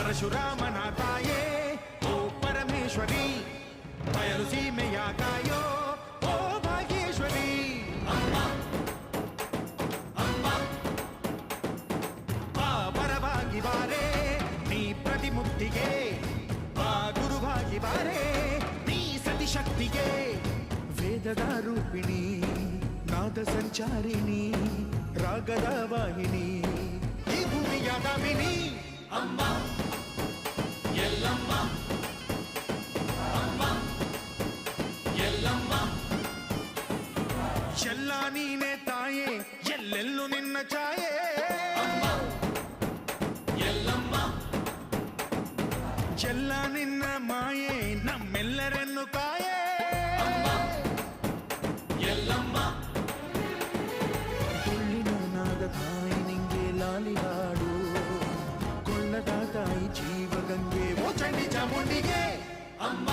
ಪರಶುರಾಮನ ತಾಯೇ ಓ ಪರಮೇಶ್ವರಿ, ಬಯಲು ಸೀಮೆಯ ಕಾಯೋ ಓ ಭಾಗ್ಯೇಶ್ವರಿ. ಅಮ್ಮ ಅಮ್ಮ ಬಾ ಪರವಾಗಿ ಬಾರೆ ನೀ ಪ್ರತಿಮುಕ್ತಿಗೆ, ಬಾ ಗುರುವಾಗಿ ಬಾರೆ ನೀ ಸತಿಶಕ್ತಿಗೆ. ವೇದದ ರೂಪಿಣಿ, ನಾದ ಸಂಚಾರಿಣಿ, ರಾಗದ ವಾಹಿನಿ, ಈ ಭೂಮಿಯ ದಾಮಿನಿ. ಅಮ್ಮ ಎಲ್ಲಮ್ಮ, ಅಮ್ಮ ಎಲ್ಲಮ್ಮ, ಎಲ್ಲ ನೀನೆ ತಾಯೇ, ಎಲ್ಲೆಲ್ಲೂ ನಿನ್ನ ಛಾಯೆ. ಅಮ್ಮ ಎಲ್ಲಮ್ಮ, ಎಲ್ಲ ನಿನ್ನ ಮಾಯೆ, ನಮ್ಮೆಲ್ಲರನ್ನು ಕಾಯೆ. ಅಮ್ಮ ಎಲ್ಲಮ್ಮ, ಕೊಳ್ಳಿನ ನಾದ ತಾಯಿ ನಿಂಗೆ ಲಾಲಿ ಹಾಡು, ಕೊಳ್ಳದ ತಾಯಿ ಜೀವಗಂಗೆ ಓ ಚಂಡಿ ಚಾಮುಂಡಿಗೆ. ಅಮ್ಮ